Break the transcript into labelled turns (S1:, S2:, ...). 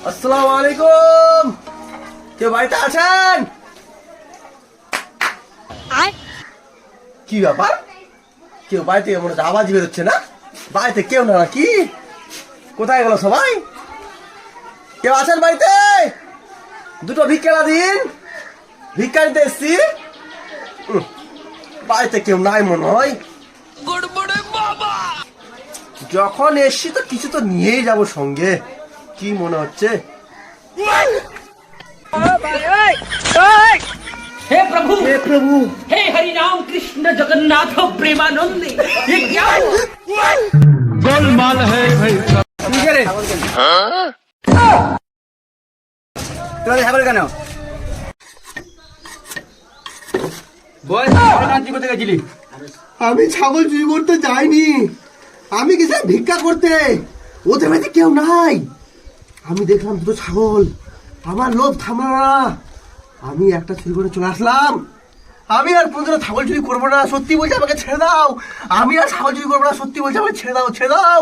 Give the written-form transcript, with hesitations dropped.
S1: আসসালামু আলাইকুম। কেউ বাড়িতে আছেন? কি ব্যাপার, কেউ বাড়িতে মনে হচ্ছে আওয়াজ বেরোচ্ছে না? বাড়িতে কেউ না নাকি? কোথায় গেল সবাই? কেউ আছেন বাড়িতে? দুটো ভিক্ষা দিন, ভিক্ষা দিতে এসছি। বাড়িতে কেউ নাই মনে হয়। যখন এসছি তো কিছু তো নিয়েই যাবো সঙ্গে, কি মনে হচ্ছে।
S2: हे प्रभु
S1: হে প্রভু,
S2: हे हरि राम कृष्ण जगन्नाथ प्रेमानंद ये क्या हुआ?
S3: गोलमाल है भाई सब।
S1: তুমি কে রে? তোরা ছাগল কেন?
S3: বল কাঞ্চি করতে গেছিলি?
S1: আমি ছাগল চুরি করতে যাইনি, আমি গেছি ভিক্ষা করতে। ওদের বাড়িতে কেউ নাই। আমি দেখলাম দুটো ছাগল, আমার লোভ থামলো না, আমি একটা চুরি করে চলে আসলাম। আমি আর কোনদিনও ছাগল চুরি করবো না, সত্যি বলছি, আমাকে ছেড়ে দাও। আমি আর ছাগল চুরি করবো না, সত্যি বলছি, আমাকে ছেড়ে দাও, ছেড়ে দাও।